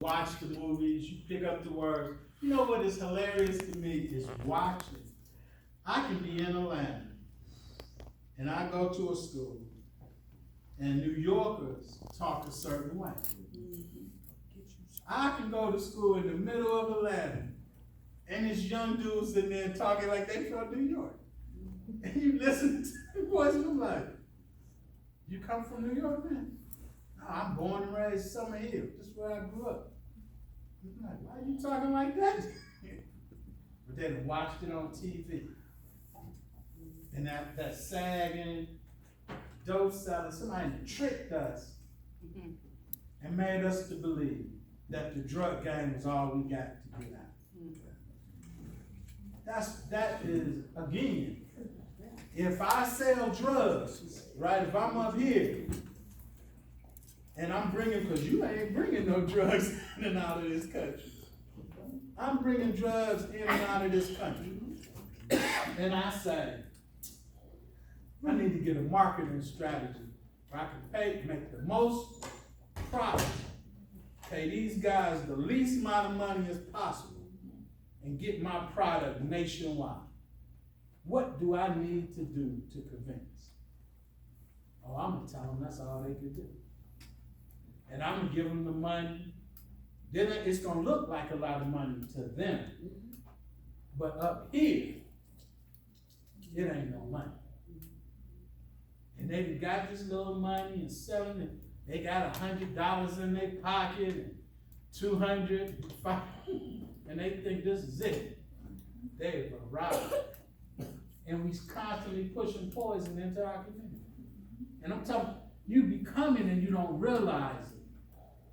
watch the movies, you pick up the words. You know what is hilarious to me is watching. I can be in Atlanta, and I go to a school, and New Yorkers talk a certain way. I can go to school in the middle of Atlanta, and it's young dudes in there talking like they from New York. And you listen to the voice, and I'm like, you come from New York, man? No, I'm born and raised Summer Hill. This is where I grew up. I'm like, why are you talking like that? But then watched it on TV. And that sagging, dope seller, somebody tricked us and made us to believe that the drug game was all we got to get out. That is, again, if I sell drugs, right, if I'm up here, and I'm bringing, because you ain't bringing no drugs in and out of this country. I'm bringing drugs in and out of this country. And I say, I need to get a marketing strategy where I can make the most profit, pay these guys the least amount of money as possible, and get my product nationwide. What do I need to do to convince? Oh, I'm gonna tell them that's all they can do. And I'm gonna give them the money. Then it's gonna look like a lot of money to them. But up here, it ain't no money. And they got this little money and selling it. They got $100 in their pocket and 200, and they think this is it. They've arrived. And we constantly pushing poison into our community. And I'm talking, you be coming and you don't realize it.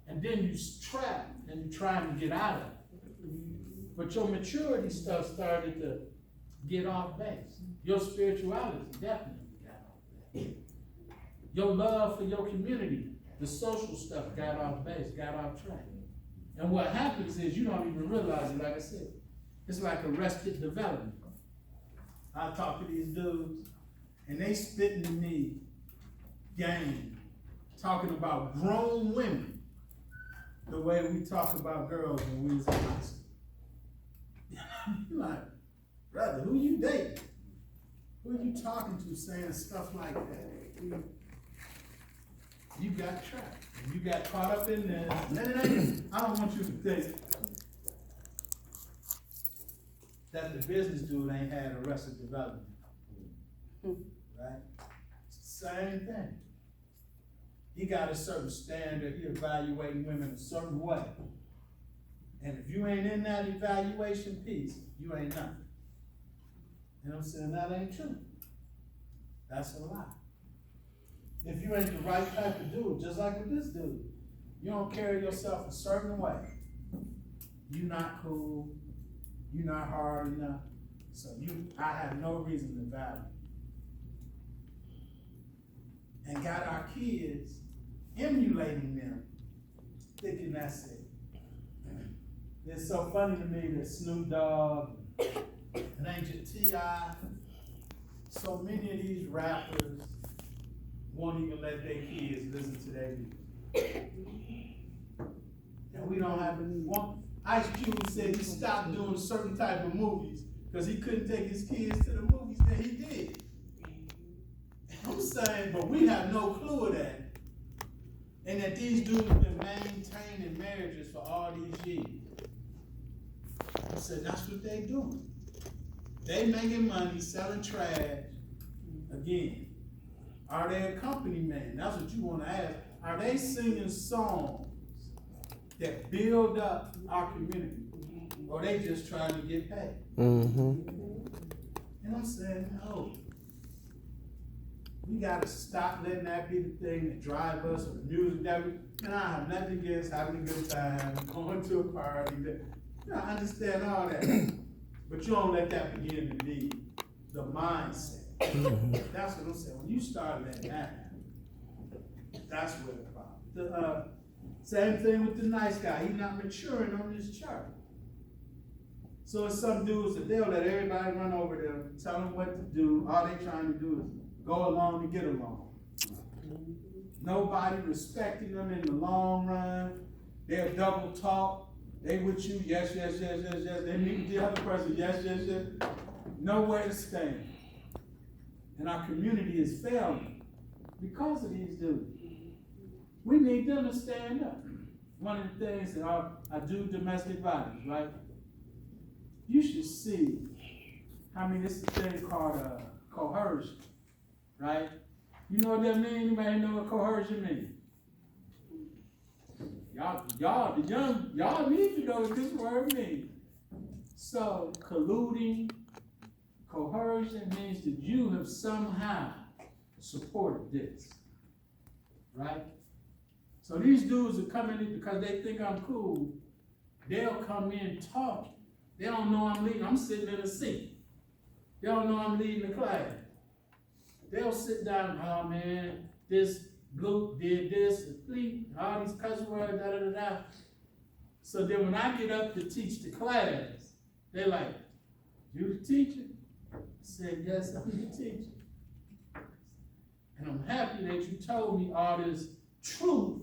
And then you trap and you're trying to get out of it. But your maturity stuff started to get off base. Your spirituality definitely got off base. Your love for your community, the social stuff got off base, got off track. And what happens is you don't even realize it, like I said. It's like arrested development. I talk to these dudes, and they spitting to me game, talking about grown women the way we talk about girls when we was in high school. You're like, brother, who you dating? Who are you talking to saying stuff like that? You got trapped. You got caught up in there. I don't want you to think that the business dude ain't had arrested development. Right? It's the same thing. He got a certain standard, he evaluating women a certain way. And if you ain't in that evaluation piece, you ain't nothing. You know what I'm saying? That ain't true. That's a lie. If you ain't the right type of dude, just like with this dude, you don't carry yourself a certain way, you not cool, you not hard enough, so I have no reason to value. And got our kids emulating them, thinking that's it. It's so funny to me that Snoop Dogg and Angel T.I., so many of these rappers won't even let their kids listen to their music. And we don't have any one. Ice Cube said he stopped doing certain type of movies because he couldn't take his kids to the movies that he did. I'm saying, but we have no clue of that. And that these dudes have been maintaining marriages for all these years. I said, that's what they doing. They making money, selling trash. Again, are they a company man? That's what you want to ask. Are they singing songs that build up our community? Or they just trying to get paid? And I'm saying, no. We got to stop letting that be the thing that drive us, or the music that we, and I have nothing against having a good time, going to a party. I understand all that. But you don't let that begin to be the mindset. That's what I'm saying. When you start letting that happen, that's where the problem. Same thing with the nice guy. He's not maturing on his chart. So it's some dudes that they'll let everybody run over them, tell them what to do. All they trying to do is go along to get along. Nobody respecting them in the long run. They'll double talk. They with you, yes, yes, yes, yes, yes. They meet the other person, yes, yes, yes. Nowhere to stand. And our community is failing because of these dudes. We need them to stand up. One of the things that I do domestic violence, right? You should see how many, this is a thing called coercion, right? You know what that means? Anybody know what coercion means? Y'all, the young, y'all need to know what this word means. So, colluding, coercion means that you have somehow supported this, right? So these dudes are coming in because they think I'm cool. They'll come in talking. They don't know I'm leading. I'm sitting in a seat. They don't know I'm leading the class. They'll sit down, oh man, this Luke did this, all these cuss words, da da da da. So then when I get up to teach the class, they're like, you the teacher? I said, yes, I'm the teacher. And I'm happy that you told me all this truth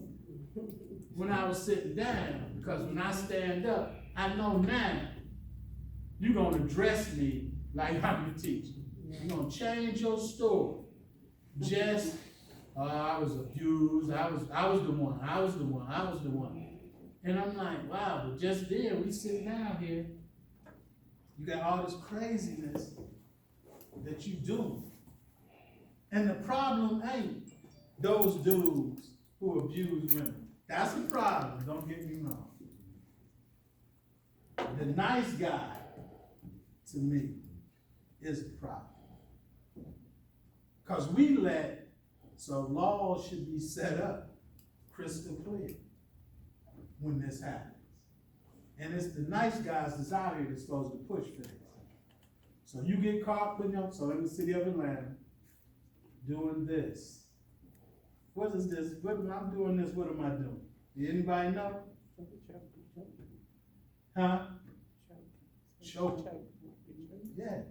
when I was sitting down, because when I stand up, I know now you're gonna address me like I'm the teacher. You're gonna change your story. Just, I was abused, I was the one. And I'm like, wow, but just then, we sit down here, you got all this craziness that you do. And the problem ain't those dudes who abuse women. That's a problem, don't get me wrong. The nice guy, to me, is the problem. Because so laws should be set up crystal clear when this happens. And it's the nice guys that's out here that's supposed to push for this. So you get caught putting up, so in the city of Atlanta, doing this. What is this? I'm doing this, what am I doing? Anybody know? Huh? Choke. Yeah.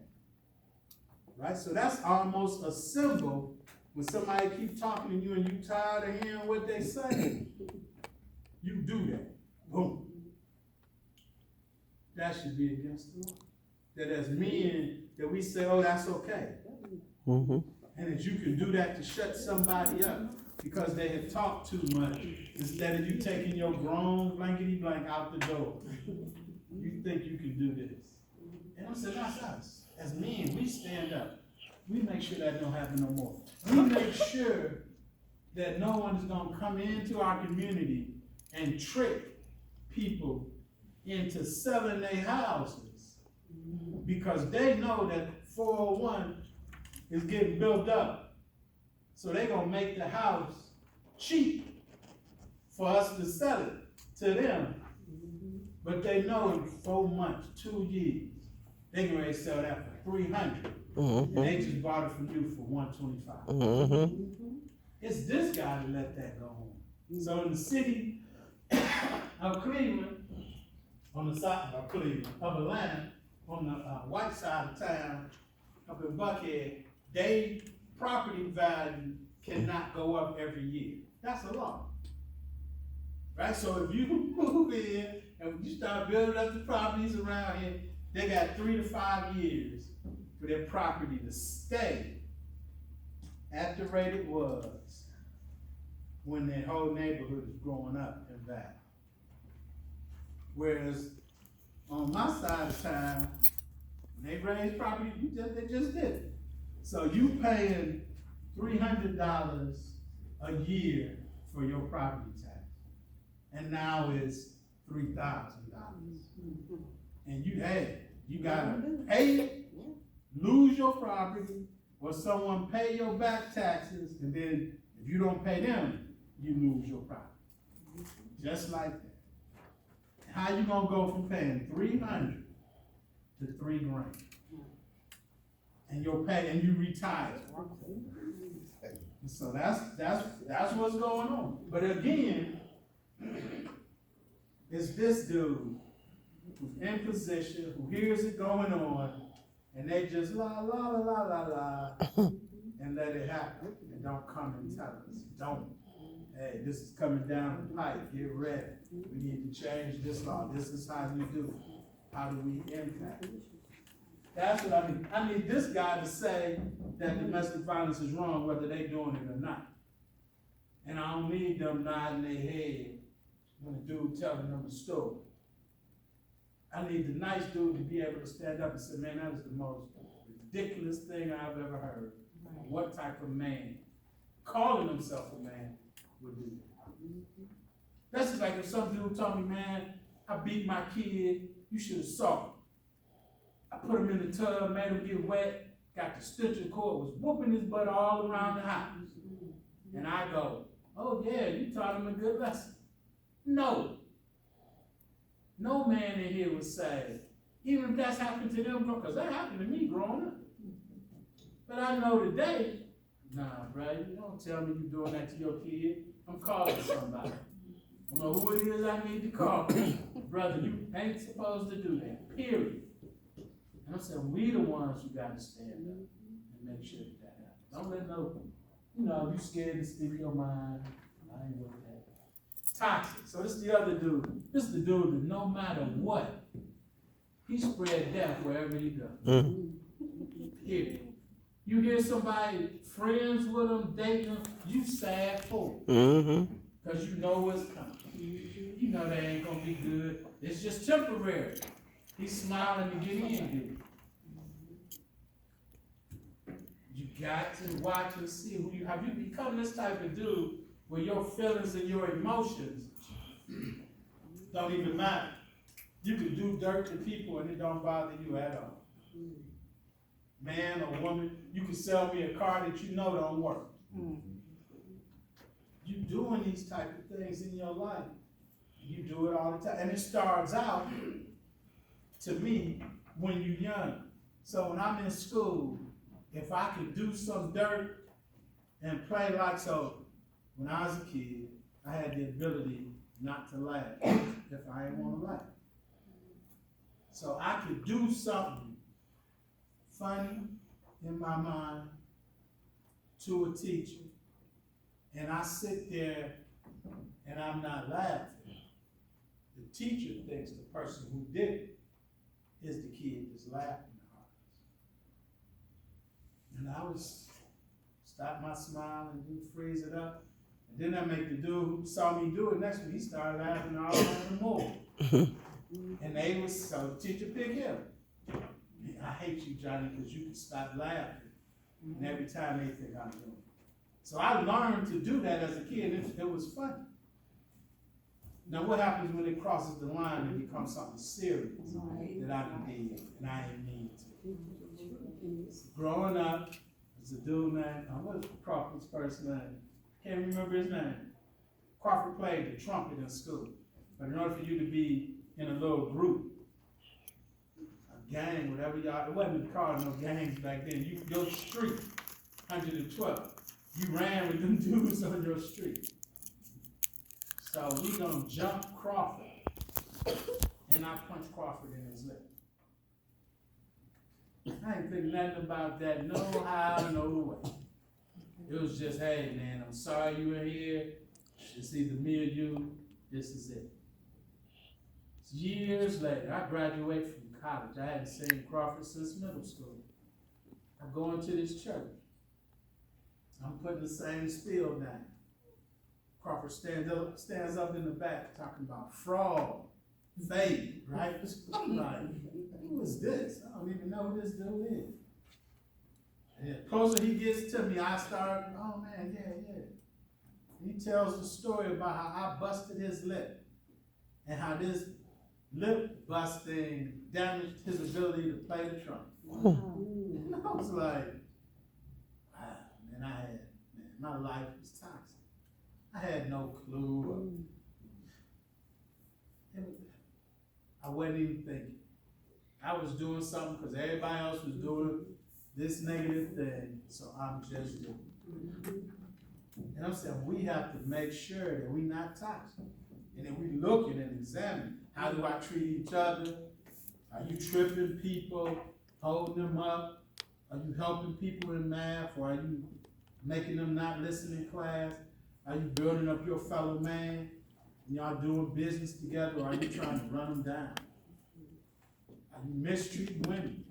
Right? So that's almost a symbol when somebody keep talking to you and you tired of hearing what they say. You do that. Boom. That should be against the law. That as men, that we say, oh, that's okay. Mm-hmm. And that you can do that to shut somebody up because they have talked too much instead of you taking your grown blankety blank out the door. You think you can do this. And I said, that's us. As men, we stand up. We make sure that don't happen no more. We make sure that no one is going to come into our community and trick people into selling their houses because they know that 401 is getting built up. So they're going to make the house cheap for us to sell it to them. But they know in 4 months, 2 years, they can ready to sell that for $300. And they just bought it from you for $125. It's this guy that let that go on. So in the city of Cleveland, on the side of Cleveland, of Atlanta, on the white side of town, up in Buckhead, they property value cannot go up every year. That's a law. Right? So if you move in and you start building up the properties around here, they got 3 to 5 years for their property to stay at the rate it was when their whole neighborhood is growing up and back. Whereas on my side of town, when they raise property, they just did it. So you paying $300 a year for your property tax, and now it's $3,000. And you gotta pay it, lose your property, or someone pay your back taxes, and then if you don't pay them, you lose your property. Just like that. How you gonna go from paying $300 to $3,000? And you'll pay, and you retire. So that's what's going on. But again, it's this dude who's in position, who hears it going on, and they just la la la la la la and let it happen. And don't come and tell us. Don't. Hey, this is coming down the pipe. Get ready. We need to change this law. This is how you do. How do we impact? That's what I mean. I need this guy to say that domestic violence is wrong, whether they're doing it or not. And I don't need them nodding their head when the dude telling them the story. I need the nice dude to be able to stand up and say, man, that is the most ridiculous thing I've ever heard. Right. What type of man, calling himself a man, would do that? That's just like if some dude told me, man, I beat my kid, you should have saw it. I put him in the tub, made him get wet, got the stitcher cord, was whooping his butt all around the house. And I go, oh yeah, you taught him a good lesson. No. No man in here would say, even if that's happened to them, because that happened to me growing up. But I know today, nah, bro, you don't tell me you're doing that to your kid. I'm calling somebody. I don't know who it is I need to call. Brother, you ain't supposed to do that, period. And I'm saying, we the ones who got to stand up and make sure that that happens. Don't let no, you scared to speak your mind. I ain't with that. Toxic. So this is the other dude. This is the dude that no matter what, he spread death wherever he goes. Period. You hear somebody friends with him, dating him, you sad for him. Because you know what's coming. You know they ain't going to be good. It's just temporary. He's smiling to get in. You got to watch and see who you have. You become this type of dude where your feelings and your emotions don't even matter. You can do dirt to people and it don't bother you at all. Man or woman, you can sell me a car that you know don't work. You doing these type of things in your life. You do it all the time. And it starts out, to me, when you're young. So when I'm in school, if I could do some dirt and play like so, when I was a kid, I had the ability not to laugh if I didn't want to laugh. So I could do something funny in my mind to a teacher, and I sit there and I'm not laughing. The teacher thinks the person who did it is the kid that's laughing the hardest. And I would stop my smile and do freeze it up. And then I make the dude who saw me do it next to me, he started laughing all over more. And they was, so the teacher picked him. I hate you, Johnny, because you can stop laughing. And every time they think I'm doing it. So I learned to do that as a kid, and it was fun. Now what happens when it crosses the line and becomes something serious that I did and I didn't need to? Growing up, there's a dude named, what's Crawford's first name? Can't remember his name. Crawford played the trumpet in school. But in order for you to be in a little group, a gang, whatever y'all, it wasn't called no gangs back then. Your street, 112. You ran with them dudes on your street. So we gonna jump Crawford. And I punched Crawford in his lip. I ain't think nothing about that, no how, no way. It was just, hey man, I'm sorry you were here. It's either me or you. This is it. Years later, I graduated from college. I hadn't seen Crawford since middle school. I go into this church. I'm putting the same spiel down. Crawford stands up in the back talking about fraud, fake, right? I'm like, who is this? I don't even know who this dude is. And the closer he gets to me, I start, oh man, yeah. He tells the story about how I busted his lip and how this lip busting damaged his ability to play the trumpet. And I was like, wow, man, my life was toxic. I had no clue. I wasn't even thinking. I was doing something because everybody else was doing this negative thing, so I'm just doing it. And I'm saying we have to make sure that we're not toxic. And then we looking and examining, how do I treat each other? Are you tripping people, holding them up? Are you helping people in math, or are you making them not listen in class? Are you building up your fellow man? Y'all doing business together, or are you trying to run them down? Are you mistreating women?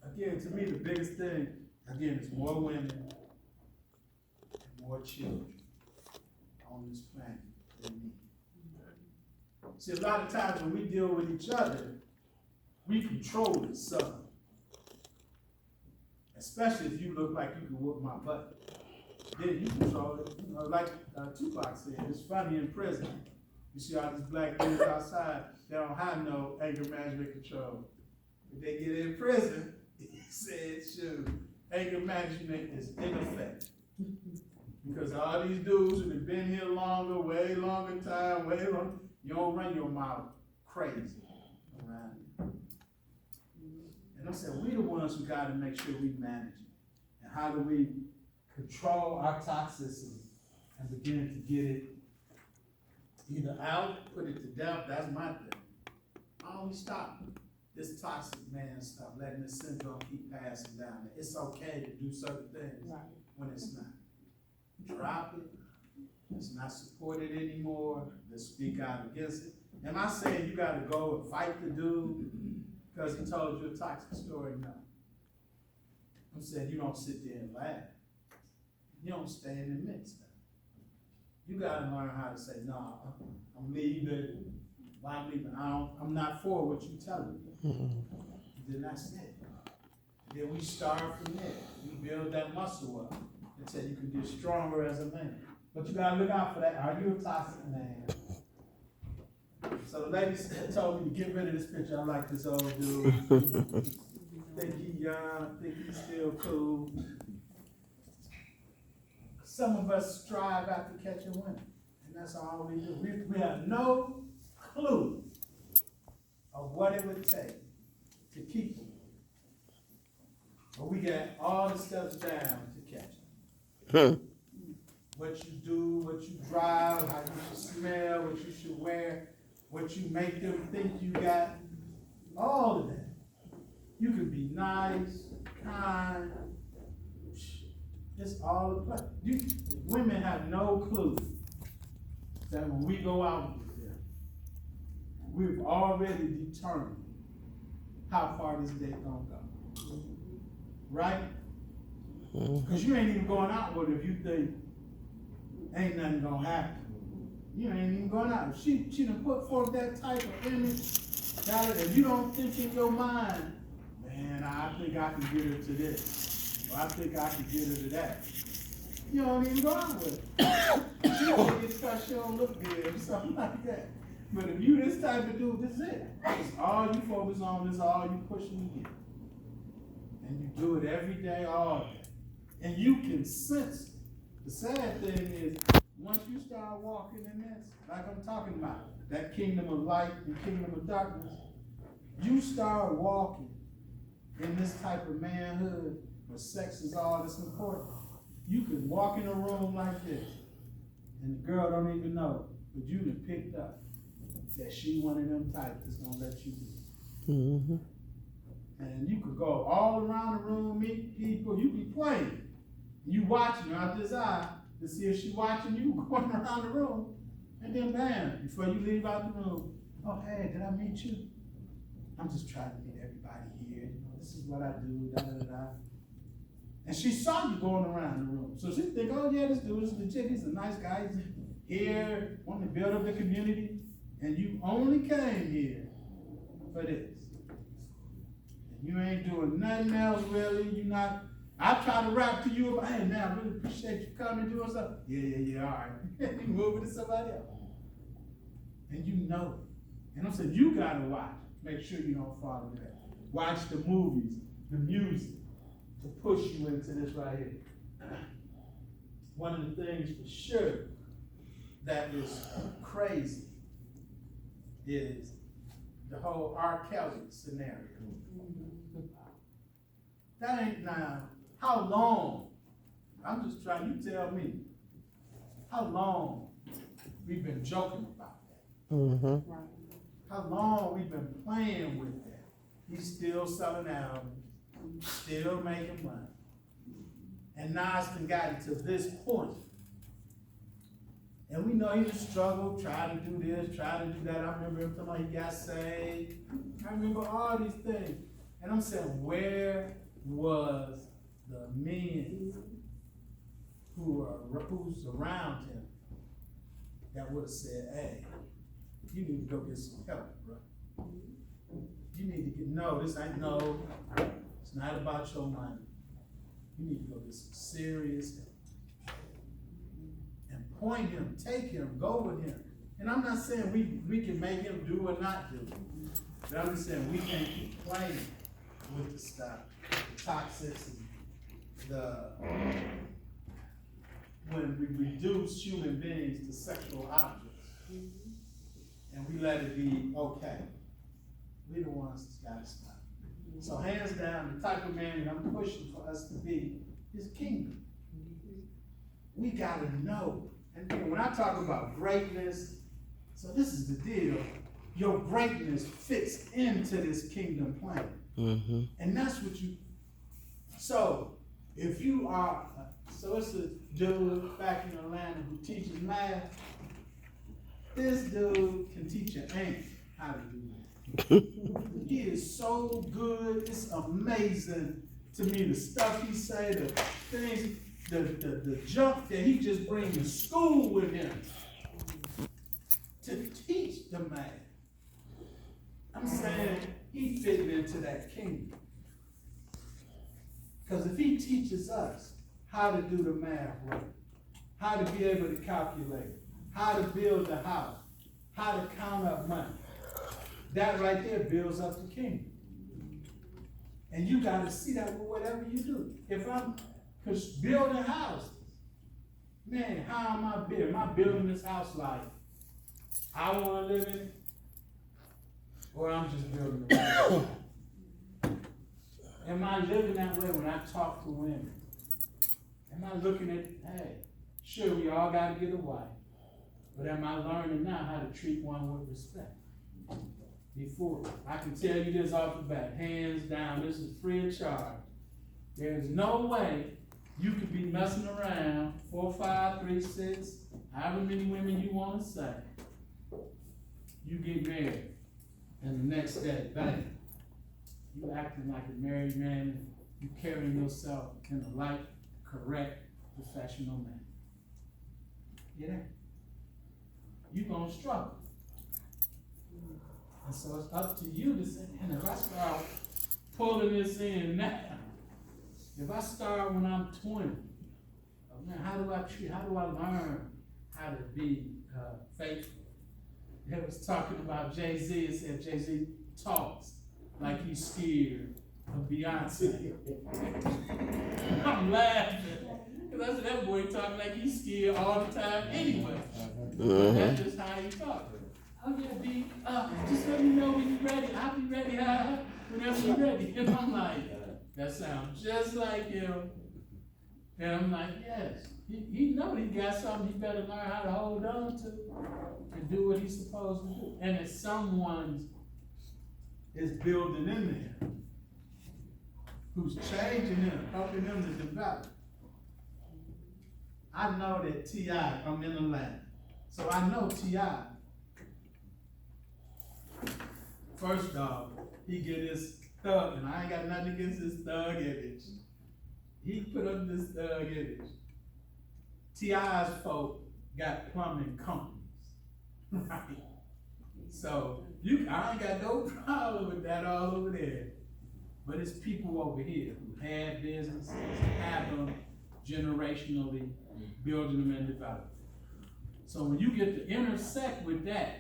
Again, to me, the biggest thing, again, is more women and more children on this planet than me. See, a lot of times when we deal with each other, we control it some. Especially if you look like you can whoop my butt. Then you control it. You know, like Tupac said, it's funny in prison. You see all these black kids outside, they don't have no anger management control. If they get in prison, he said, shoot, anger management is in effect. Because all these dudes who have been here longer, way longer time, way longer, you don't run your mouth crazy around you. And I said, we the ones who got to make sure we manage it. And how do we control our toxicity and begin to get it either out, put it to death? That's my thing. How do we stop this toxic man stuff, letting this syndrome keep passing down? It's okay to do certain things when it's not. Drop it. It's not supported anymore. Let's speak out against it. Am I saying you got to go and fight the dude because he told you a toxic story? No. I'm saying you don't sit there and laugh. You don't stay in the midst of it. You got to learn how to say, no, I'm leaving. Why I'm leaving? I'm not for what you're telling me. Then that's it. Then we start from there. We build that muscle up until you can get stronger as a man. But you gotta look out for that. Are you a toxic man? So the lady told me to get rid of this picture. I like this old dude. Think he young, think he's still cool. Some of us strive after catching women, and that's all we do. We have no clue of what it would take to keep them. But we got all the steps down to catch them. What you do, what you drive, how you should smell, what you should wear, what you make them think you got, all of that. You can be nice, kind, it's all a play. Women have no clue that when we go out with them, we've already determined how far this date gonna go. Right? Because you ain't even going out with her if you think ain't nothing gonna happen. You ain't even going out. If she done put forth that type of image, got it, and you don't think in your mind, man, I think I can get her to this, or I think I can get her to that. You don't even go out with her. She don't get because she don't look good or something like that. But if you this type of dude, this is it. It's all you focus on, this is all you pushing to get. And you do it every day, all day. And you can sense it. The sad thing is, once you start walking in this, like I'm talking about, that kingdom of light and kingdom of darkness, you start walking in this type of manhood where sex is all that's important. You can walk in a room like this, and the girl don't even know, but you done picked up that she one of them types that's gonna let you do. And you could go all around the room, meet people, you be playing. You watching her out this eye to see if she watching you going around the room, and then bam, before you leave out the room, oh hey, did I meet you? I'm just trying to meet everybody here. You know, this is what I do, da da da. And she saw you going around the room, so she think, oh yeah, this dude is legit. He's a nice guy. He's here, wanting to build up the community, and you only came here for this. And you ain't doing nothing else really. You not. I try to rap to you about, hey man, I really appreciate you coming and doing stuff. Yeah, all right. You move it to somebody else. And you know it. And I'm saying, you gotta watch. Make sure you don't fall into that. Watch the movies, the music, to push you into this right here. One of the things for sure that is crazy is the whole R. Kelly scenario. That ain't now. How long? I'm just trying, you tell me, how long we've been joking about that? How long we've been playing with that? He's still selling albums, still making money. And now it's been gotten to this point. And we know he just struggled, tried to do this, tried to do that. I remember him talking about he got saved. I remember all these things. And I'm saying, where was the men who's around him that would have said, hey, you need to go get some help, bro. You need to get, no, this ain't, no, it's not about your money. You need to go get some serious help. And point him, take him, go with him. And I'm not saying we can make him do or not do. But I'm just saying we can't keep playing with the stuff, the toxicity, when we reduce human beings to sexual objects, and we let it be okay. We the ones that's gotta stop. So hands down, the type of man that I'm pushing for us to be is kingdom. We gotta know. And when I talk about greatness, so this is the deal. Your greatness fits into this kingdom plan. Mm-hmm. And that's what you, so if you are, so it's a dude back in Atlanta who teaches math. This dude can teach an ant how to do that. He is so good, it's amazing to me, the stuff he say, the things, the junk that he just brings to school with him to teach the math. I'm saying he fitted into that kingdom. Because if he teaches us how to do the math right, how to be able to calculate, how to build a house, how to count up money, that right there builds up the kingdom. And you got to see that with whatever you do. If I'm building houses, man, how am I building? Am I building this house like I want to live in it? Or I'm just building a house? Am I living that way when I talk to women? Am I looking at, hey, sure, we all got to get a wife. But am I learning now how to treat one with respect? Before, I can tell you this off the bat, hands down, this is free of charge. There's no way you could be messing around 4, 5, 3, 6, however many women you want to say. You get married, and the next day, bang, you acting like a married man, you carrying yourself in a light, correct, professional manner. Yeah. You're going to struggle. And so it's up to you to say, man, if I start pulling this in now, if I start when I'm 20, man, how do I learn how to be faithful? It was talking about Jay-Z, it said Jay-Z talks like he's scared of Beyonce. I'm laughing. Because I said, that boy talking like he's scared all the time anyway. That's just how he talks. Oh yeah, B, just let me know when you're ready. I'll be ready whenever you're ready. And I'm like, that sounds just like him. And I'm like, yes. He know he got something he better learn how to hold on to and do what he's supposed to do. And if someone is building in there, who's changing him, helping him to develop. I know that T.I. I'm in Atlanta. So I know T.I. First off, he get his thug, and I ain't got nothing against his thug image. He put up this thug image. T.I.'s folk got plumbing companies, right? So I ain't got no problem with that all over there. But it's people over here who had businesses, have them generationally, building them and developing. So when you get to intersect with that,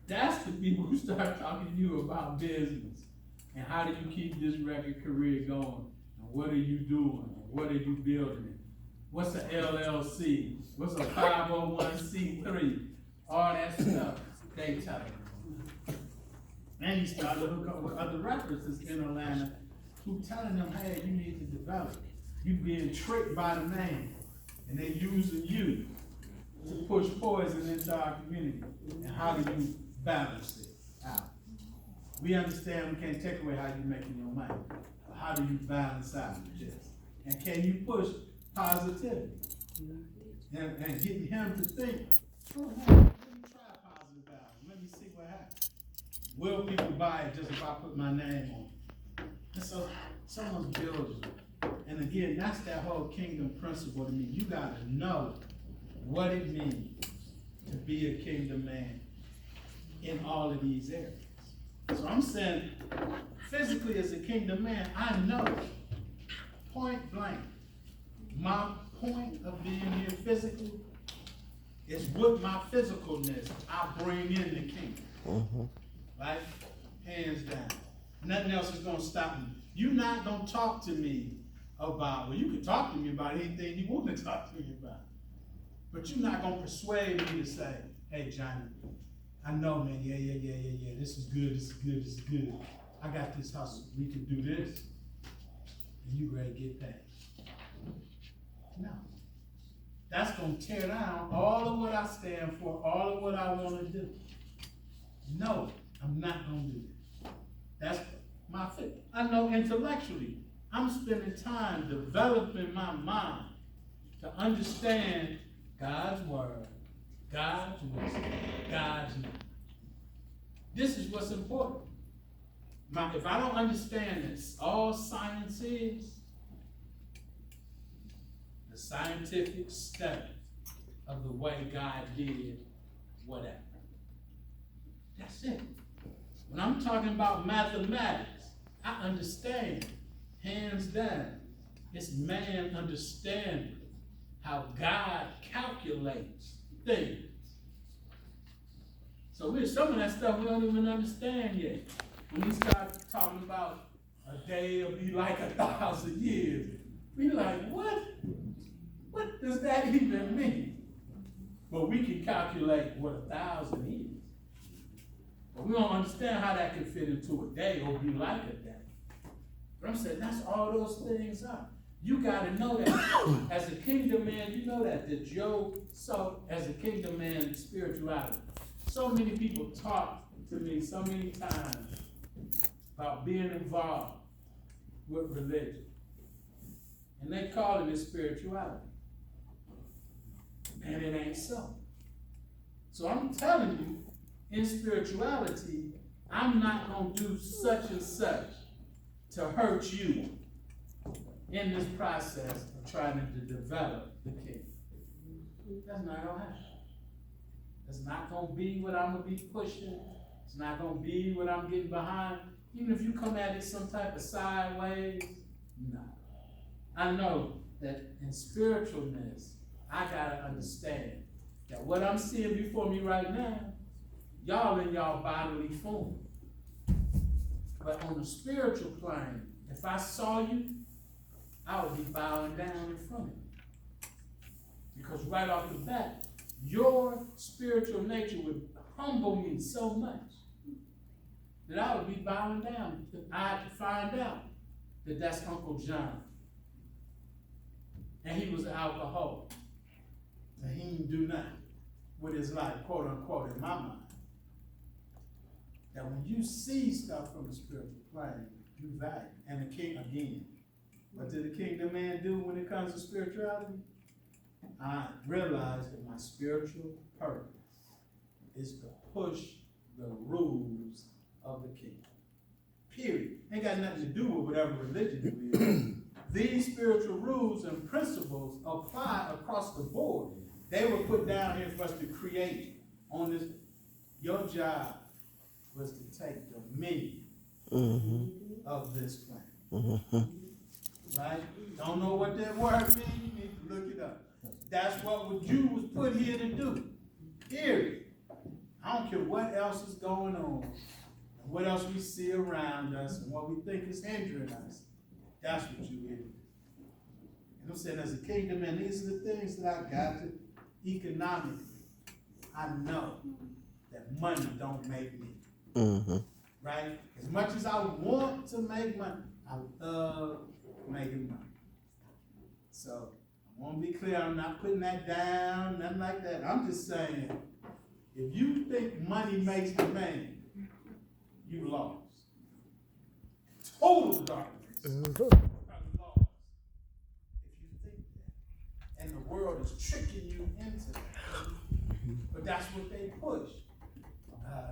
that's the people who start talking to you about business. And how do you keep this record career going? And what are you doing? And what are you building? What's an LLC? What's a 501c3? All that stuff, they tell you. And you start to hook up with other rappers that's in Atlanta who telling them, hey, you need to develop. You being tricked by the man. And they using you to push poison into our community. And how do you balance it out? We understand we can't take away how you're making your money. But how do you balance out this? And can you push positivity? and getting him to think, oh, let me try a positive album. Let me see what happens. Will people buy it just if I put my name on it? And so someone's building. And again, that's that whole kingdom principle to me. You got to know what it means to be a kingdom man in all of these areas. So I'm saying, physically as a kingdom man, I know, point blank, my point of being here physically is with my physicalness, I bring in the kingdom. Mm-hmm. Right? Hands down. Nothing else is going to stop me. You're not going to talk to me about, well, you can talk to me about anything you want to talk to me about. But you're not going to persuade me to say, hey, Johnny, I know, man, yeah, this is good. I got this hustle. We can do this. And you ready to get paid. No. That's going to tear down all of what I stand for, all of what I want to do. No, I'm not going to do that. That's my fit. I know intellectually, I'm spending time developing my mind to understand God's word, God's wisdom, God's name. This is what's important. If I don't understand this, all science is the scientific study of the way God did whatever. That's it. When I'm talking about mathematics, I understand, hands down, it's man understanding how God calculates things. So some of that stuff we don't even understand yet. When we start talking about a day will be like 1,000 years, we like, what? What does that even mean? But we can calculate what 1,000 is. But we don't understand how that can fit into a day or be like a day. But I'm saying that's all those things are. You got to know that as a kingdom man, you know that so as a kingdom man, spirituality. So many people talk to me so many times about being involved with religion. And they call it spirituality. And it ain't so. So I'm telling you, in spirituality, I'm not going to do such and such to hurt you in this process of trying to develop the kingdom. That's not going to happen. It's not going to be what I'm going to be pushing. It's not going to be what I'm getting behind. Even if you come at it some type of sideways, no. I know that in spiritualness, I got to understand that what I'm seeing before me right now, y'all in y'all bodily form. But on the spiritual plane, if I saw you, I would be bowing down in front of you. Because right off the bat, your spiritual nature would humble me so much that I would be bowing down. I had to find out that that's Uncle John. And he was an alcoholic. And he didn't do nothing with his life, quote unquote, in my mind. That when you see stuff from the spiritual plane, you value. And the king, again, what did the kingdom man do when it comes to spirituality? I realized that my spiritual purpose is to push the rules of the kingdom. Period. Ain't got nothing to do with whatever religion you live in. These spiritual rules and principles apply across the board. They were put down here for us to create on this. Your job was to take dominion of this plan. Right? Don't know what that word means? You need to look it up. That's what you was put here to do. Period. I don't care what else is going on, and what else we see around us, and what we think is hindering us. That's what you here to do. And I'm saying, as a kingdom man, these are the things that I got to economically. I know that money don't make me. Right? As much as I want to make money, I love making money. So I want to be clear, I'm not putting that down, nothing like that. I'm just saying, if you think money makes the man, you lost. Total darkness. Lost. If you think that. And the world is tricking you But that's what they push.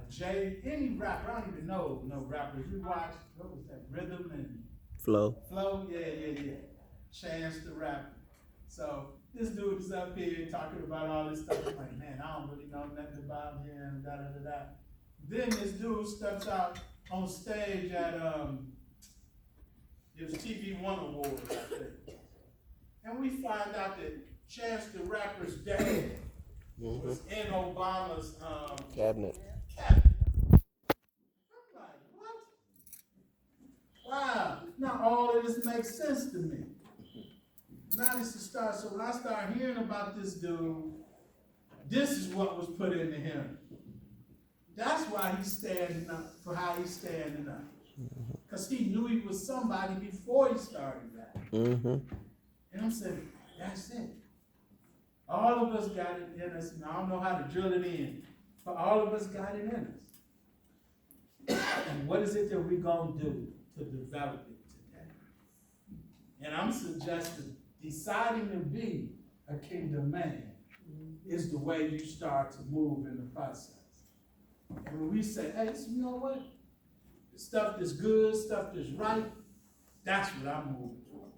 Jay, any rapper, I don't even know no rappers. We watch, what was that, Rhythm and Flow. Yeah. Chance the Rapper. So this dude is up here talking about all this stuff. I'm like, man, I don't really know nothing about him, da. Then this dude steps out on stage at it was TV One Awards, I think. And we find out that Chance the Rapper's dad was in Obama's Cabinet. cabinet. I'm like, what? Wow. Now all of this makes sense to me. Now this is start. So when I start hearing about this dude, this is what was put into him. That's why he's standing up for how he's standing up. Because he knew he was somebody before he started that. And I'm saying, that's it. All of us got it in us, and I don't know how to drill it in, but all of us got it in us. And what is it that we're going to do to develop it today? And I'm suggesting deciding to be a kingdom man is the way you start to move in the process. And when we say, hey, you know what? Stuff that's good, stuff that's right, that's what I'm moving for.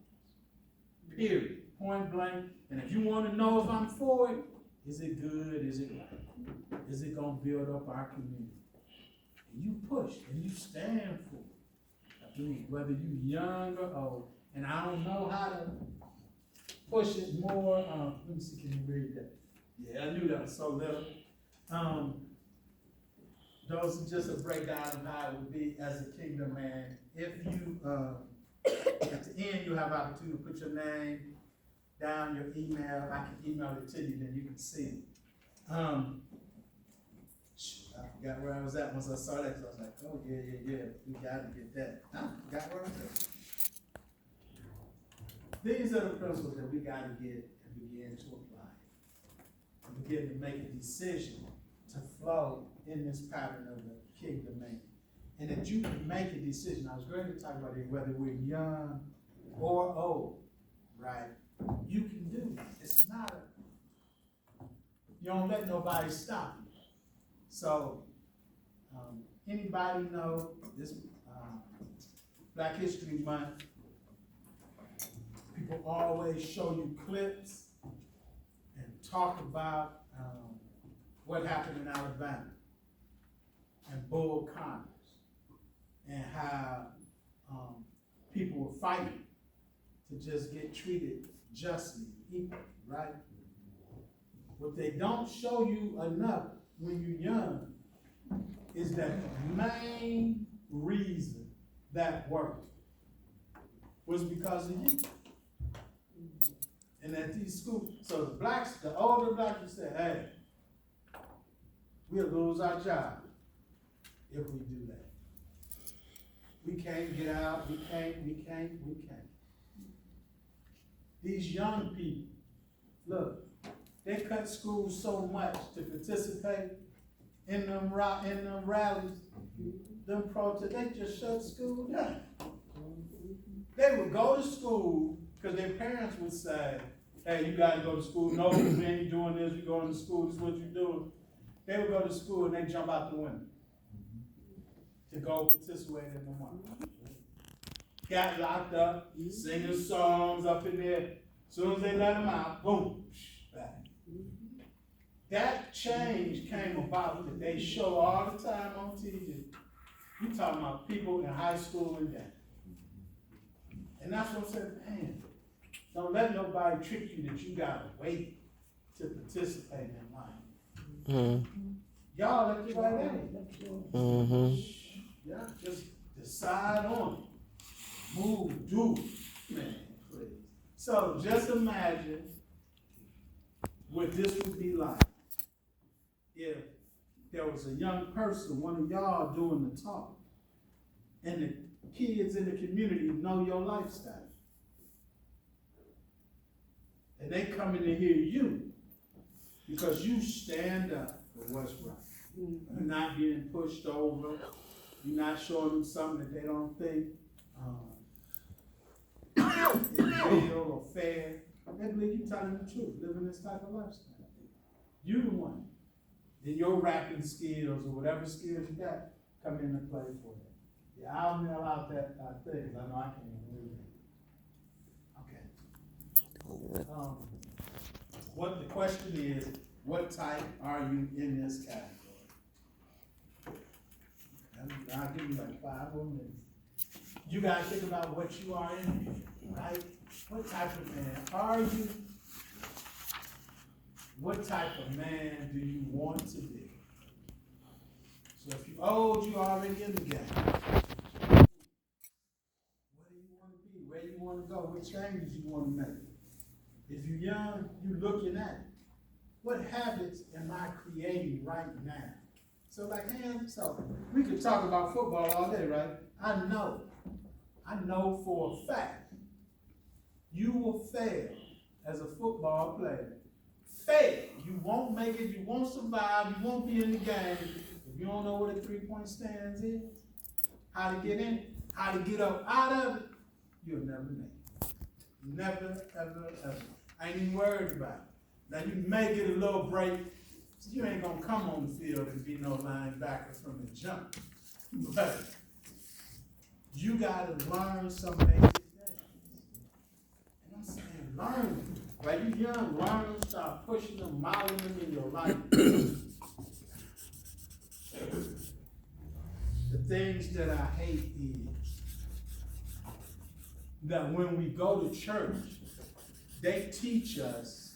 Period. Point blank. And if you want to know if I'm for it, is it good? Is it right? Is it going to build up our community? And you push and you stand for it. I mean, whether you're young or old. And I don't know how to push it more. Let me see, can you read that? Yeah, I knew that was so little. Those are just a breakdown of how it would be as a kingdom man. If you, at the end, you have opportunity to put your name down, your email. I can email it to you, then you can see it. I forgot where I was at once I saw that, because I was like, oh, yeah, we got to get that. I forgot where I was at. These are the principles that we got to get and begin to apply. And begin to make a decision to flow in this pattern of the kingdom man. And that you can make a decision. I was going to talk about it, whether we're young or old, right? You can do it. It's not you don't let nobody stop you. So, anybody know this Black History Month? People always show you clips and talk about what happened in Alabama and Bull Connors and how people were fighting to just get treated justly, equally, right? What they don't show you enough when you're young is that the main reason that worked was because of you. And at these schools, so the blacks, the older blacks would say, hey, we'll lose our job if we do that. We can't get out, we can't. These young people, look, they cut school so much to participate in them rallies, them protests, they just shut school down. They would go to school because their parents would say, hey, you gotta go to school. No, we ain't doing this, you going to school, this is what you're doing. They would go to school and they jump out the window to go participate in the march. Got locked up, singing songs up in there. As soon as they let them out, boom, back. That change came about that they show all the time on TV. You talking about people in high school and that. And that's what I said, man, don't let nobody trick you that you gotta wait to participate in life. Y'all let you right in. Yeah, just decide on it. Move, do it, man, please. So just imagine what this would be like if there was a young person, one of y'all doing the talk, and the kids in the community know your lifestyle. And they come in to hear you because you stand up for what's right. You're not being pushed over. You're not showing them something that they don't think is real or fair. They believe you're telling the truth, living this type of lifestyle. You the one then your rapping skills or whatever skills you got come into play for that. Yeah, I'll mail out that thing, 'cause I know I can't believe it. Okay. What the question is, what type are you in this category? I'll give you like 5 more minutes. You gotta think about what you are in, right? What type of man are you? What type of man do you want to be? So if you're old, you're already in the game. What do you want to be? Where you want to go? What changes you want to make? If you're young, you're looking at it. What habits am I creating right now? So like, man, so we could talk about football all day, right? I know for a fact, you will fail as a football player. Fail. You won't make it, you won't survive, you won't be in the game. If you don't know what a 3-point stance is, how to get in it, how to get up out of it, you'll never make it. Never, ever, ever. I ain't even worried about it. Now you may get a little break, so you ain't gonna come on the field and be no linebacker from the jump. But you gotta learn some basic things. And I'm saying learn them. While you young, learn them, start pushing them, modeling them in your life. The things that I hate is that when we go to church, they teach us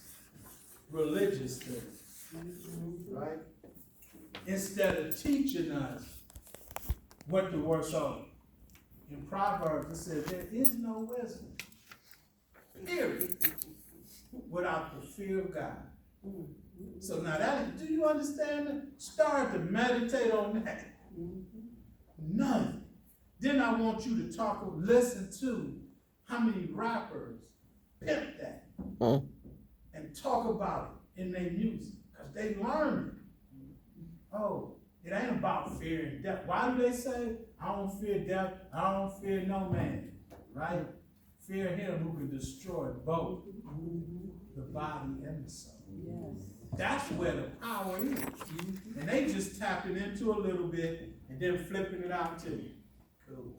religious things, right? Instead of teaching us what the word says. In Proverbs, it says, there is no wisdom, period, without the fear of God. So now do you understand it? Start to meditate on that. None. Then I want you to listen to how many rappers pimp that and talk about it in their music, because they learn it. Oh, it ain't about fear and death. Why do they say, I don't fear death, I don't fear no man, right? Fear him who can destroy both the body and the soul. Yes. That's where the power is. And they just tapping into a little bit and then flipping it out to you. Cool.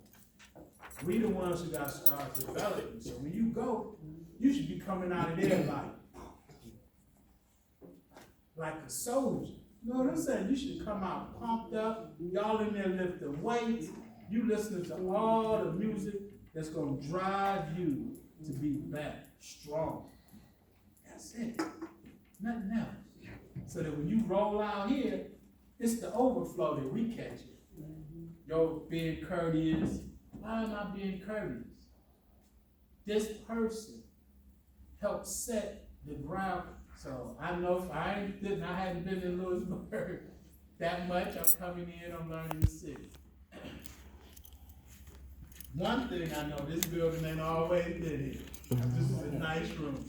We the ones who got to start developing. So when you go, you should be coming out of there like a soldier. You know what I'm saying? You should come out pumped up. Y'all in there lifting weights. You listening to all the music that's going to drive you to be better, strong. That's it. Nothing else. So that when you roll out here, it's the overflow that we catch it. Yo, being courteous. Why am I being courteous? This person helped set the ground. So I know if I hadn't been in Louisburg that much, I'm coming in, I'm learning the city. One thing I know, this building ain't always been here. This is a nice room.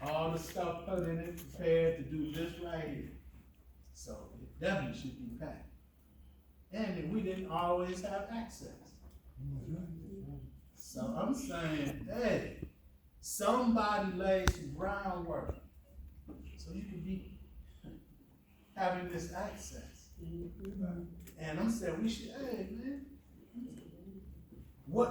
All the stuff put in it, prepared to do this right here. So it definitely should be packed. And we didn't always have access. So I'm saying, hey, somebody laid some groundwork so you can be having this access. And I'm saying we should, hey man, what